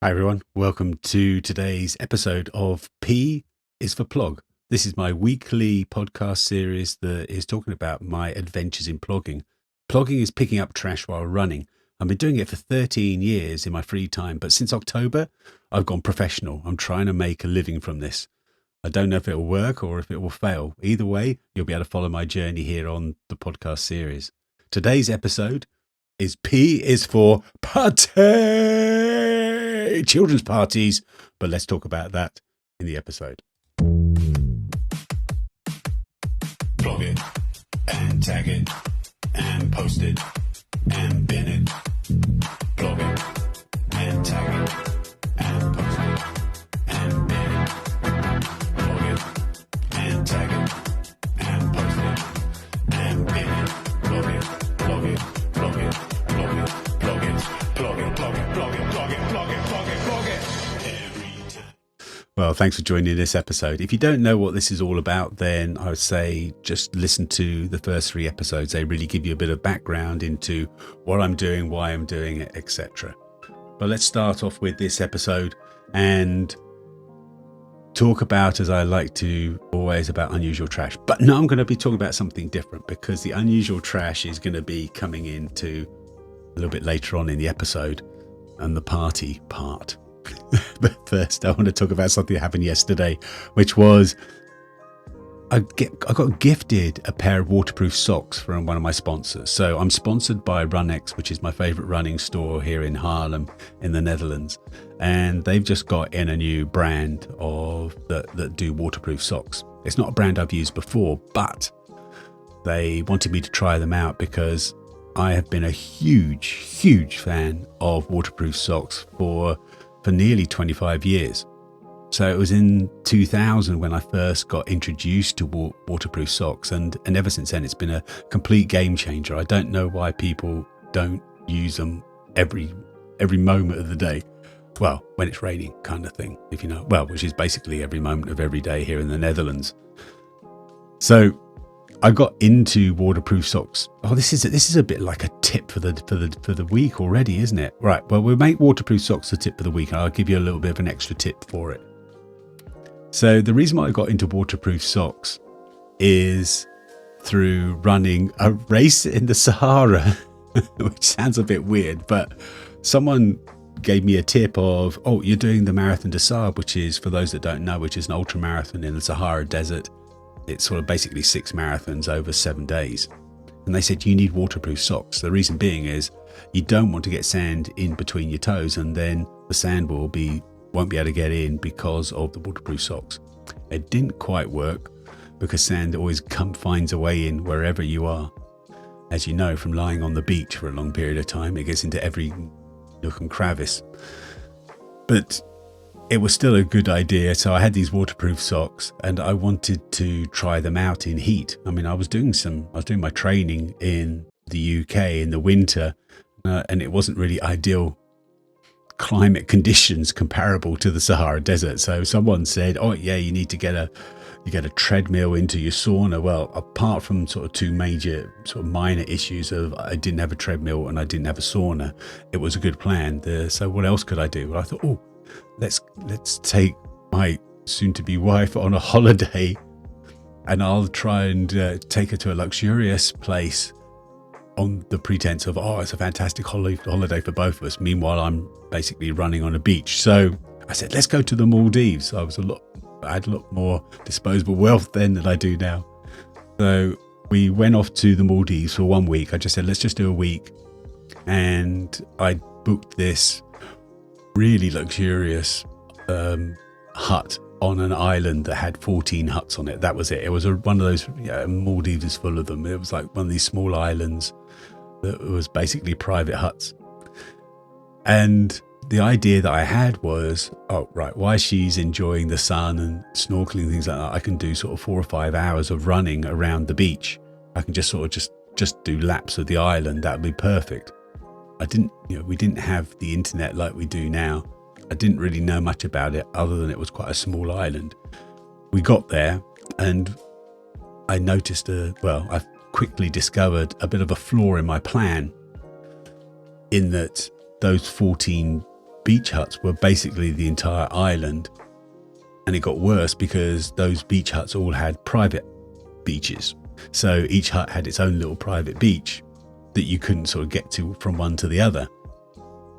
Hi everyone, welcome to today's episode of P is for Plog. This is my weekly podcast series that is talking about my adventures in plogging. Plogging is picking up trash while running. I've been doing it for 13 years in my free time, but since October, I've gone professional. I'm trying to make a living from this. I don't know if it will work or if it will fail. Either way, you'll be able to follow my journey here on the podcast series. Today's episode is P is for party, children's parties, but let's talk about that in the episode. Plog it and tag it and post it and bin it. Plog it and tag it and post it and bin it. Plog it and tag it and post it and bin it. Plog it, plog it, plog it, plog it, plog it, plog it, plog it, plog it, plog it, plog it, plog it, plog it. Every time. Well, thanks for joining this episode. If you don't know what this is all about, then I would say just listen to the first 3 episodes. They really give you a bit of background into what I'm doing, why I'm doing it, etc. But let's start off with this episode and talk about, as I like to always, about unusual trash. But now I'm going to be talking about something different, because the unusual trash is going to be coming into a little bit later on in the episode and the party part. But first, I want to talk about something that happened yesterday, which was I got gifted a pair of waterproof socks from one of my sponsors. So I'm sponsored by Runx, which is my favorite running store here in Haarlem in the Netherlands. And they've just got in a new brand of that do waterproof socks. It's not a brand I've used before, but they wanted me to try them out because I have been a huge fan of waterproof socks for nearly 25 years. So it was in 2000 when I first got introduced to waterproof socks, and ever since then it's been a complete game changer. I don't know why people don't use them every moment of the day. Well, when it's raining, kind of thing, if you know. Well, which is basically every moment of every day here in the Netherlands. So I got into waterproof socks. Oh, this is a bit like a tip for the week already, isn't it? Right. Well, we'll make waterproof socks the tip for the week, and I'll give you a little bit of an extra tip for it. So the reason why I got into waterproof socks is through running a race in the Sahara, which sounds a bit weird, but someone gave me a tip of, oh, you're doing the Marathon des Sables, which is, for those that don't know, which is an ultra marathon in the Sahara Desert. It's sort of basically 6 marathons over 7 days. And they said you need waterproof socks. The reason being is you don't want to get sand in between your toes, and then the sand won't be able to get in because of the waterproof socks. It didn't quite work because sand always finds a way in wherever you are. As you know, from lying on the beach for a long period of time, it gets into every nook and crevice. But it was still a good idea. So I had these waterproof socks and I wanted to try them out in heat. I mean, I was doing my training in the UK in the winter, and it wasn't really ideal climate conditions comparable to the Sahara Desert. So someone said, oh yeah, you need to get a treadmill into your sauna. Well, apart from sort of 2 major sort of minor issues of I didn't have a treadmill and I didn't have a sauna, it was a good plan. So what else could I do? Well, I thought, oh, let's take my soon-to-be wife on a holiday, and I'll try and take her to a luxurious place on the pretense of, oh, it's a fantastic holiday for both of us. Meanwhile, I'm basically running on a beach. So I said, let's go to the Maldives. I had a lot more disposable wealth then than I do now. So we went off to the Maldives for 1 week. I just said, let's just do a week. And I booked this really luxurious hut on an island that had 14 huts on it. That was it. It was one of those, Maldives is full of them. It was like one of these small islands that was basically private huts. And the idea that I had was, oh, right, while she's enjoying the sun and snorkeling and things like that, I can do sort of 4 or 5 hours of running around the beach. I can just sort of just do laps of the island. That would be perfect. We didn't have the internet like we do now. I didn't really know much about it other than it was quite a small island. We got there and I noticed I quickly discovered a bit of a flaw in my plan, in that those 14 beach huts were basically the entire island. And it got worse because those beach huts all had private beaches. So each hut had its own little private beach that you couldn't sort of get to from one to the other.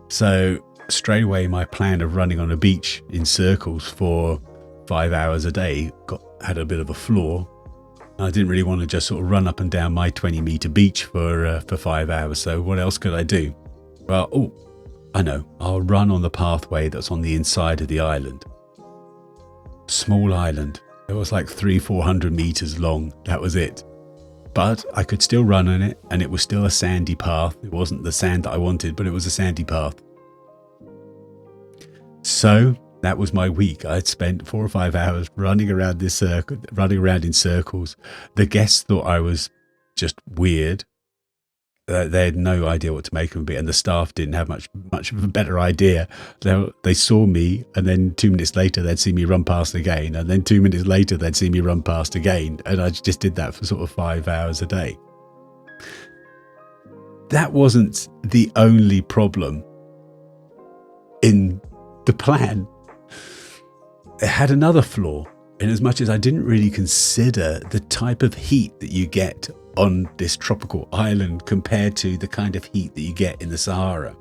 So straight away, my plan of running on a beach in circles for 5 hours a day had a bit of a flaw. I didn't really want to just sort of run up and down my 20-meter beach for 5 hours. So what else could I do? Well, I know. I'll run on the pathway that's on the inside of the island. Small island. It was like 300-400 meters long. That was it. But I could still run on it, and it was still a sandy path. It wasn't the sand that I wanted, but it was a sandy path. So that was my week. I'd spent 4 or 5 hours running around in circles. The guests thought I was just weird. They had no idea what to make of me, and the staff didn't have much of a better idea. They saw me, and then 2 minutes later they'd see me run past again, and then 2 minutes later they'd see me run past again, and I just did that for sort of 5 hours a day. That wasn't the only problem in the plan. It had another flaw, in as much as I didn't really consider the type of heat that you get on this tropical island compared to the kind of heat that you get in the Sahara.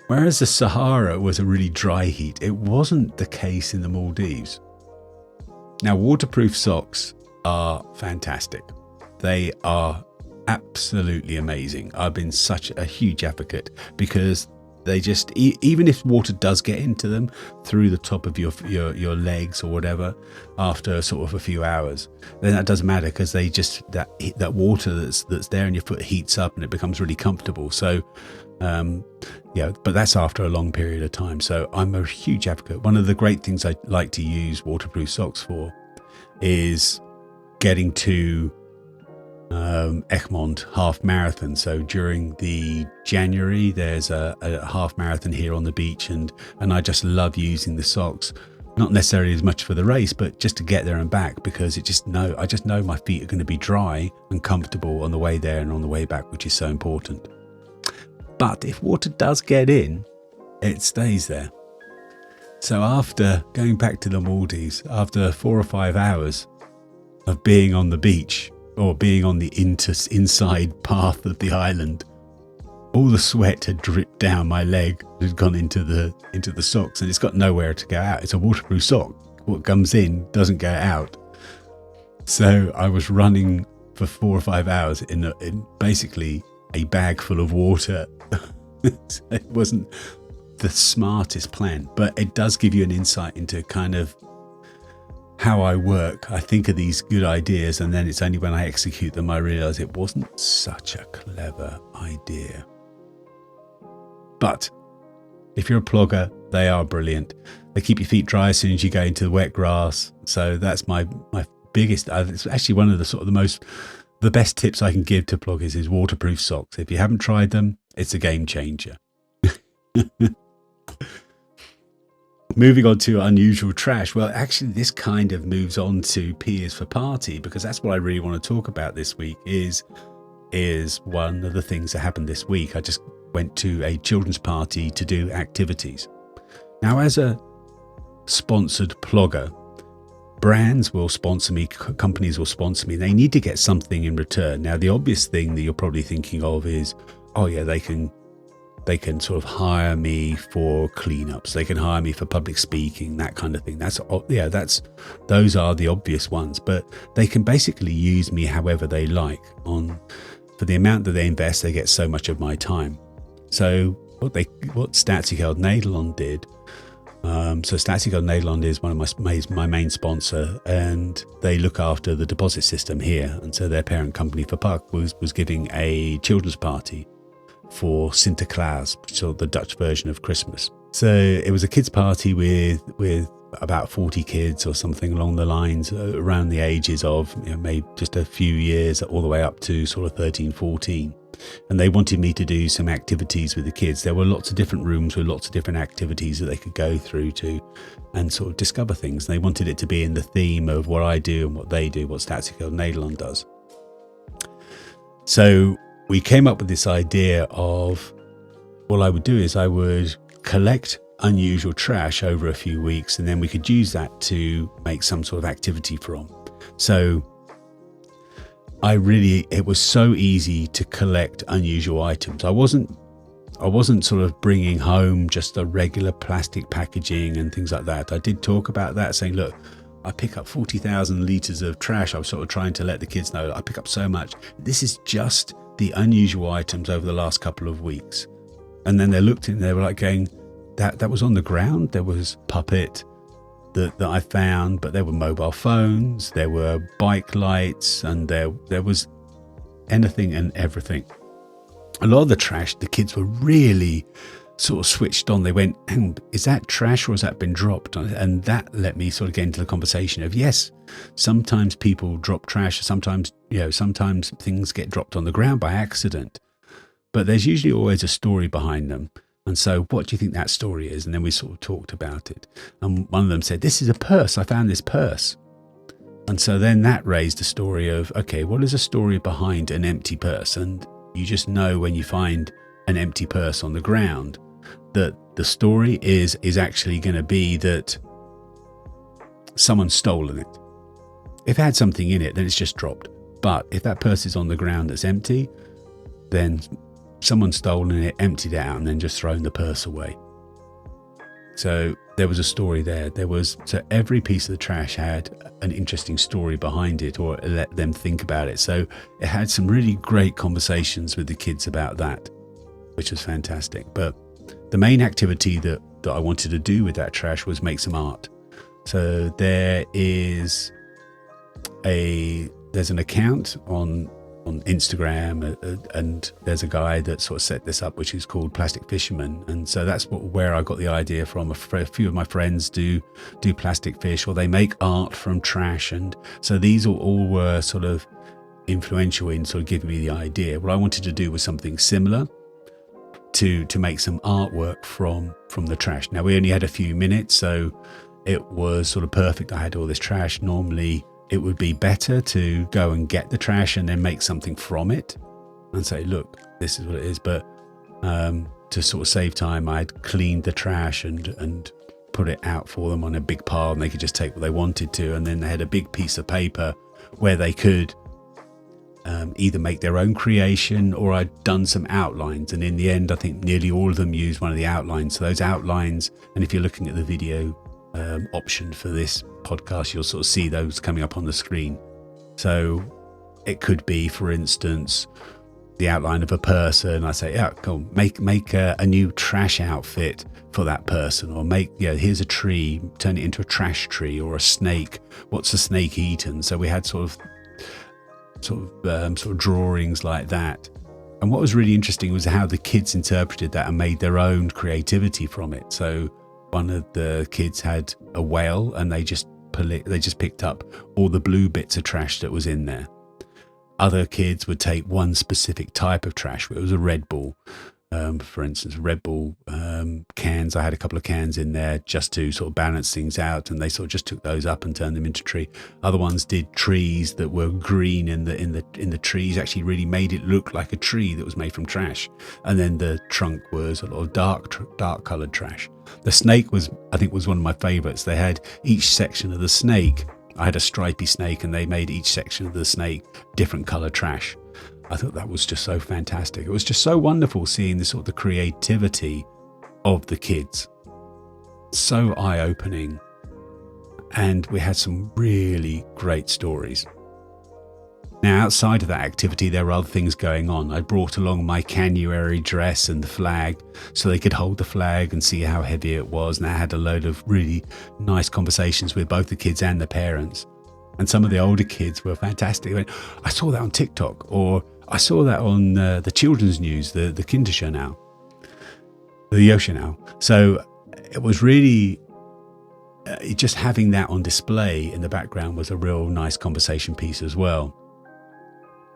Whereas the Sahara was a really dry heat, it wasn't the case in the Maldives. Now, waterproof socks are fantastic. They are absolutely amazing. I've been such a huge advocate because they just, even if water does get into them through the top of your legs or whatever, after sort of a few hours, then that doesn't matter because they just, that water that's there in your foot heats up and it becomes really comfortable. So, yeah, but that's after a long period of time. So I'm a huge advocate. One of the great things I like to use waterproof socks for is getting to Egmond half marathon. So during the January there's a half marathon here on the beach, and I just love using the socks, not necessarily as much for the race, but just to get there and back, because I just know my feet are going to be dry and comfortable on the way there and on the way back, which is so important. But if water does get in, it stays there. So after going back to the Maldives, after 4 or 5 hours of being on the beach, or being on the inside path of the island, all the sweat had dripped down my leg, had gone into the socks, and it's got nowhere to go out. It's a waterproof sock. What comes in doesn't go out. So I was running for 4 or 5 hours in basically a bag full of water. So it wasn't the smartest plan, but it does give you an insight into kind of how I work. I think of these good ideas, and then it's only when I execute them I realise it wasn't such a clever idea. But if you're a plogger, they are brilliant. They keep your feet dry as soon as you go into the wet grass. So that's my biggest, it's actually one of the best tips I can give to ploggers is waterproof socks. If you haven't tried them, it's a game changer. Moving on to unusual trash. Well, actually, this kind of moves on to P is for party, because that's what I really want to talk about this week. Is one of the things that happened this week. I just went to a children's party to do activities. Now, as a sponsored plogger, brands will sponsor me, companies will sponsor me. They need to get something in return. Now, the obvious thing that you're probably thinking of is, oh yeah, they can sort of hire me for cleanups. They can hire me for public speaking, that kind of thing. Those are the obvious ones, but they can basically use me however they like. For the amount that they invest, they get so much of my time. So what Statiegeld Nederland did, so Statiegeld Nederland is one of my main sponsor, and they look after the deposit system here. And so their parent company for Puck was giving a children's party for Sinterklaas, so the Dutch version of Christmas. So it was a kids party with about 40 kids or something along the lines, around the ages of maybe just a few years all the way up to sort of 13, 14. And they wanted me to do some activities with the kids. There were lots of different rooms with lots of different activities that they could go through to and sort of discover things. And they wanted it to be in the theme of what I do and what they do, what Statiegeld Nederland does. So we came up with this idea of what I would do is I would collect unusual trash over a few weeks, and then we could use that to make some sort of activity from. So it was so easy to collect unusual items. I wasn't sort of bringing home just a regular plastic packaging and things like that. I did talk about that, saying, look, I pick up 40,000 litres of trash. I was sort of trying to let the kids know I pick up so much. This is just the unusual items over the last couple of weeks. And then they looked and they were like going, that was on the ground. There was puppet that I found, but there were mobile phones, there were bike lights, and there was anything and everything. A lot of the trash, the kids were really sort of switched on. They went, is that trash or has that been dropped? And that let me sort of get into the conversation of, yes, sometimes people drop trash. Sometimes things get dropped on the ground by accident, but there's usually always a story behind them. And so what do you think that story is? And then we sort of talked about it. And one of them said, this is a purse. I found this purse. And so then that raised a story of, okay, what is a story behind an empty purse? And you just know when you find an empty purse on the ground that the story is actually going to be that someone's stolen it. If it had something in it, then it's just dropped. But if that purse is on the ground that's empty, then someone's stolen it, emptied it out, and then just thrown the purse away. So there was a story there. So every piece of the trash had an interesting story behind it, or let them think about it. So it had some really great conversations with the kids about that, which was fantastic. But the main activity that I wanted to do with that trash was make some art. So there's an account on Instagram, and there's a guy that sort of set this up, which is called Plastic Fisherman. And so that's where I got the idea from. A few of my friends do plastic fish, or they make art from trash. And so these all were sort of influential in sort of giving me the idea. What I wanted to do was something similar to make some artwork from the trash. Now, we only had a few minutes, so it was sort of perfect. I had all this trash. Normally it would be better to go and get the trash and then make something from it and say, look, this is what it is. But to sort of save time, I'd cleaned the trash and put it out for them on a big pile, and they could just take what they wanted to. And then they had a big piece of paper where they could either make their own creation, or I'd done some outlines. And in the end, I think nearly all of them used one of the outlines. So those outlines, and if you're looking at the video option for this podcast, you'll sort of see those coming up on the screen. So it could be, for instance, the outline of a person. I say, yeah, cool, make a new trash outfit for that person, or here's a tree, turn it into a trash tree, or a snake. What's a snake eaten? So we had sort of drawings like that. And what was really interesting was how the kids interpreted that and made their own creativity from it. So one of the kids had a whale, and they just picked up all the blue bits of trash that was in there. Other kids would take one specific type of trash. It was a Red Bull, for instance, Red Bull cans. I had a couple of cans in there just to sort of balance things out, and they sort of just took those up and turned them into tree. Other ones did trees that were green in the trees, actually really made it look like a tree that was made from trash. And then the trunk was a lot of dark coloured trash. The snake was one of my favourites. They had each section of the snake. I had a stripy snake, and they made each section of the snake different colour trash. I thought that was just so fantastic. It was just so wonderful seeing the creativity of the kids. So eye-opening. And we had some really great stories. Now, outside of that activity, there were other things going on. I brought along my Canuary dress and the flag so they could hold the flag and see how heavy it was. And I had a load of really nice conversations with both the kids and the parents. And some of the older kids were fantastic. They went, I saw that on TikTok, or I saw that on the children's news, the Kinderjournal, the Yoshinow. So it was really just having that on display in the background was a real nice conversation piece as well.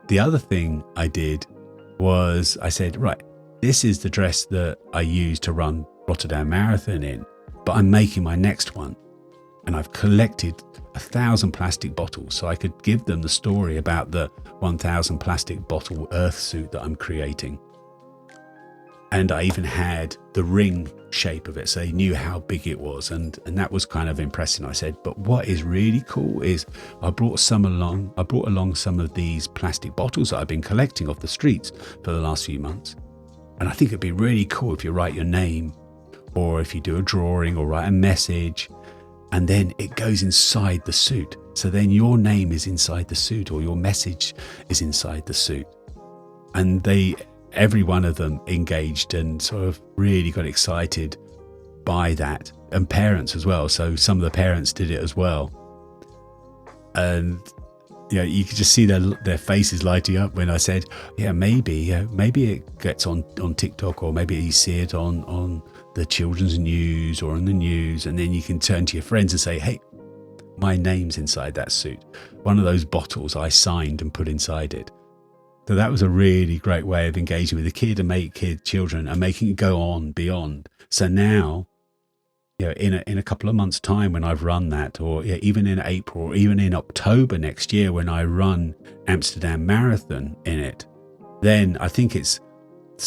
The other thing I did was I said, right, this is the dress that I used to run Rotterdam Marathon in, but I'm making my next one. And I've collected 1,000 plastic bottles, so I could give them the story about the 1,000 plastic bottle earth suit that I'm creating. And I even had the ring shape of it, so they knew how big it was, and that was kind of impressive. I said, but what is really cool is I brought along some of these plastic bottles that I've been collecting off the streets for the last few months, and I think it'd be really cool if you write your name, or if you do a drawing or write a message, and then it goes inside the suit. So then your name is inside the suit, or your message is inside the suit. And every one of them engaged and sort of really got excited by that, and parents as well. So some of the parents did it as well, and you could just see their faces lighting up when I said, maybe it gets on TikTok, or maybe you see it on the children's news or on the news, and then you can turn to your friends and say, hey, my name's inside that suit. One of those bottles I signed and put inside it. So that was a really great way of engaging with the kid and children and making it go on beyond. So now, in a couple of months' time when I've run that, or even in April, or even in October next year when I run Amsterdam Marathon in it, then I think it's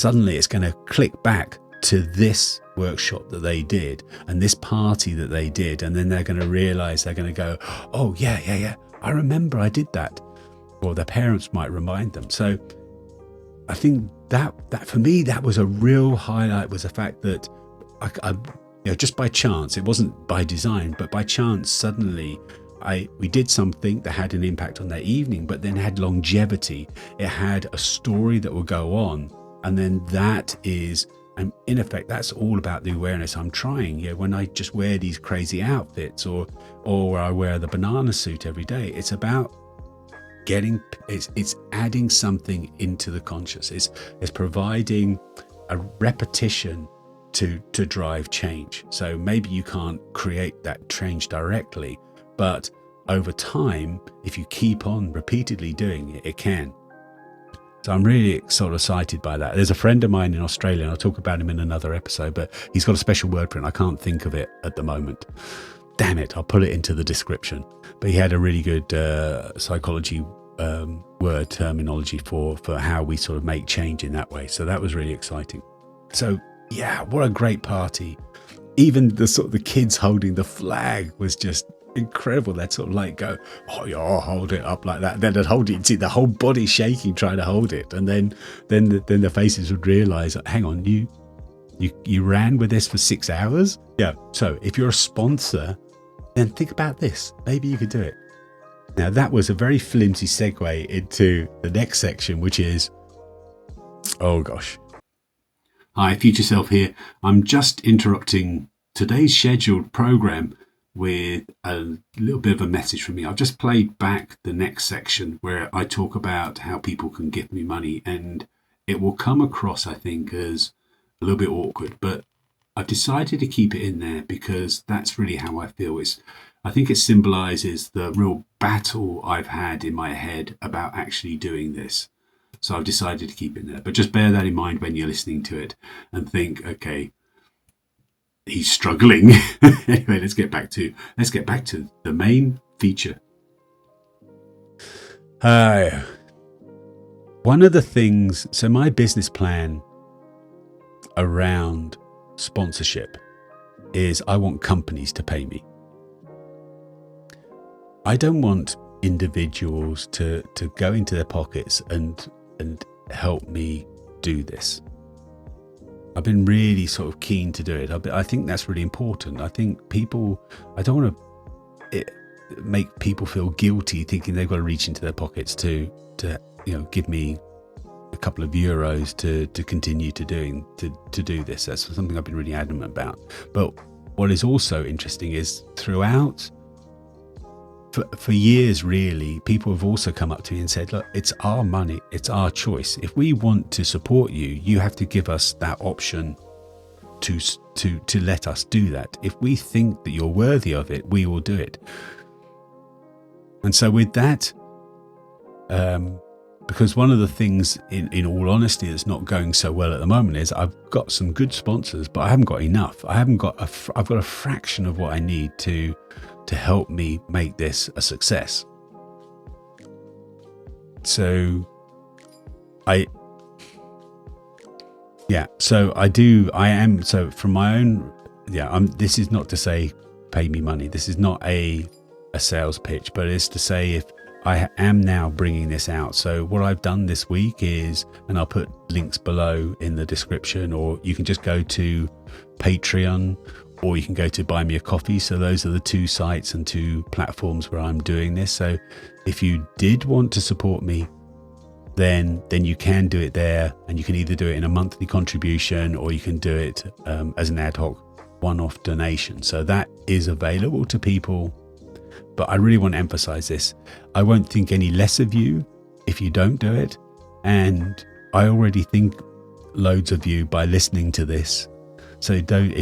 going to click back to this workshop that they did and this party that they did, and then they're going to realize, they're going to go, oh yeah, I remember I did that. Or their parents might remind them. So I think that for me, that was a real highlight, was the fact that I just by chance, it wasn't by design, but by chance, suddenly we did something that had an impact on their evening, but then had longevity. It had a story that will go on. And then that is, and in effect, that's all about the awareness I'm trying. When I just wear these crazy outfits, or I wear the banana suit every day, it's about it's adding something into the conscious. It's providing a repetition to drive change. So maybe you can't create that change directly, but over time, if you keep on repeatedly doing it, it can. So I'm really sort of excited by that. There's a friend of mine in Australia, and I'll talk about him in another episode, but he's got a special word for it. I can't think of it at the moment. Damn it, I'll put it into the description. But he had a really good psychology word terminology for how we sort of make change in that way. So that was really exciting. So yeah, what a great party. Even the kids holding the flag was just incredible. They'd sort of like go, oh yeah, I'll hold it up like that. Then they'd hold it, you'd see the whole body shaking trying to hold it. And then the faces would realize, hang on, you ran with this for 6 hours? Yeah. So if you're a sponsor, then think about this. Maybe you could do it. Now that was a very flimsy segue into the next section, which is, oh gosh. Hi, Future Self here. I'm just interrupting today's scheduled program with a little bit of a message from me. I've just played back the next section where I talk about how people can give me money, and it will come across, I think, as a little bit awkward, but I've decided to keep it in there because that's really how I feel. I think it symbolizes the real battle I've had in my head about actually doing this. So I've decided to keep it there. But just bear that in mind when you're listening to it and think, okay, he's struggling. Anyway, let's get back to the main feature. One of the things, so my business plan around sponsorship is I want companies to pay me. I don't want individuals to go into their pockets and help me do this. I've been really sort of keen to do it. I think that's really important. I think I don't want to make people feel guilty thinking they've got to reach into their pockets to give me a couple of euros to continue to do this. That's something I've been really adamant about. But what is also interesting is throughout, for years really, people have also come up to me and said, look, it's our money, it's our choice. If we want to support you, you have to give us that option to let us do that. If we think that you're worthy of it, we will do it. And so with that, because one of the things, in all honesty, that's not going so well at the moment is I've got some good sponsors, but I haven't got enough. I've got a fraction of what I need to help me make this a success. So Yeah, so so from my own, this is not to say pay me money. This is not a sales pitch, but it's to say if I am now bringing this out. So what I've done this week is, and I'll put links below in the description, or you can just go to Patreon, or you can go to Buy Me a Coffee. So those are the two sites and two platforms where I'm doing this. So if you did want to support me, then you can do it there, and you can either do it in a monthly contribution, or you can do it as an ad hoc one-off donation. So that is available to people. But I really want to emphasize this. I won't think any less of you if you don't do it. And I already think loads of you by listening to this. So you don't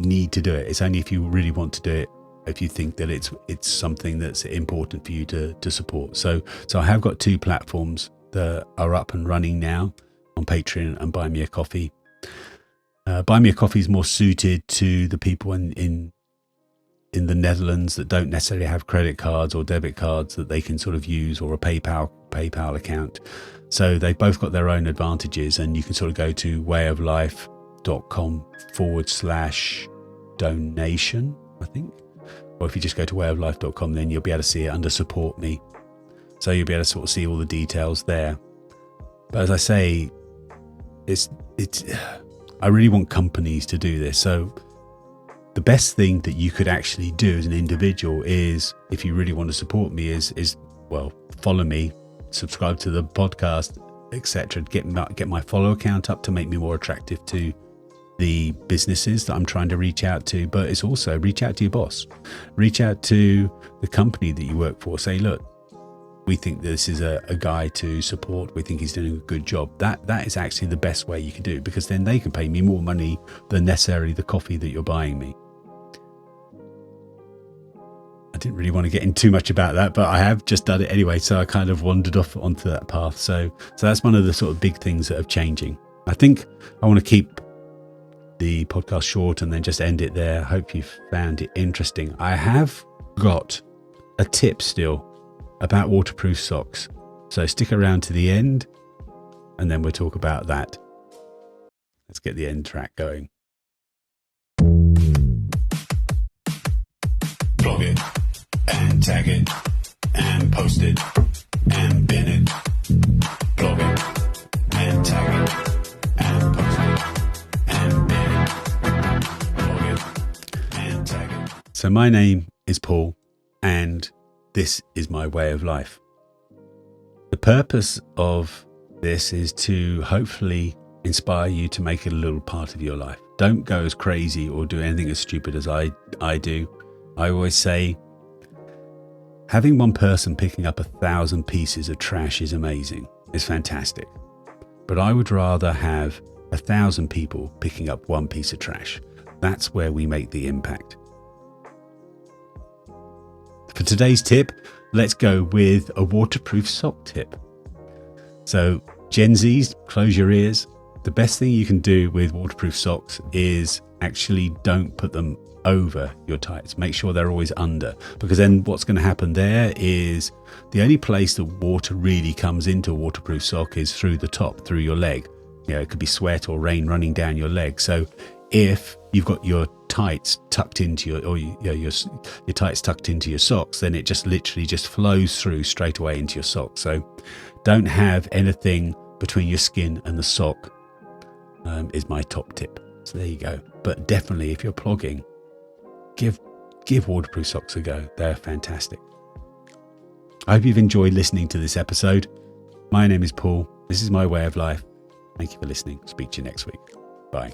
need to do it. It's only if you really want to do it, if you think that it's something that's important for you to support. So I have got two platforms that are up and running now on Patreon and Buy Me a Coffee. Buy Me a Coffee is more suited to the people in the Netherlands that don't necessarily have credit cards or debit cards that they can sort of use, or a PayPal account. So they've both got their own advantages, and you can sort of go to wayoflife.com/donation, I think. Or if you just go to wayoflife.com, then you'll be able to see it under support me. So you'll be able to sort of see all the details there. But as I say, I really want companies to do this. So the best thing that you could actually do as an individual is, if you really want to support me, is follow me, subscribe to the podcast, etc. Get my follower count up to make me more attractive to the businesses that I'm trying to reach out to. But it's also reach out to your boss, reach out to the company that you work for. Say, look, we think this is a guy to support. We think he's doing a good job. That is actually the best way you can do it, because then they can pay me more money than necessarily the coffee that you're buying me. I didn't really want to get in too much about that, but I have just done it anyway. So I kind of wandered off onto that path. So that's one of the sort of big things that are changing. I think I want to keep the podcast short and then just end it there. Hope you found it interesting. I have got a tip still about waterproof socks. So stick around to the end and then we'll talk about that. Let's get the end track going. Plug it and tag it and post it and bin it. Plug it and tag it and post it and bin it. Plug it and tag it. So my name is Paul, and this is my way of life. The purpose of this is to hopefully inspire you to make it a little part of your life. Don't go as crazy or do anything as stupid as I do. I always say, having one person picking up 1,000 pieces of trash is amazing. It's fantastic. But I would rather have 1,000 people picking up one piece of trash. That's where we make the impact. For today's tip, let's go with a waterproof sock tip. So Gen Zs, close your ears. The best thing you can do with waterproof socks is actually don't put them over your tights. Make sure they're always under, because then what's going to happen there is the only place that water really comes into a waterproof sock is through the top, through your leg. It could be sweat or rain running down your leg. So if you've got your tights tucked into your tights tucked into your socks, then it just literally just flows through straight away into your socks. So don't have anything between your skin and the sock, is my top tip. So there you go. But definitely, if you're plogging, give waterproof socks a go. They're fantastic. I hope you've enjoyed listening to this episode. My name is Paul. This is my way of life. Thank you for listening. Speak to you next week. Bye.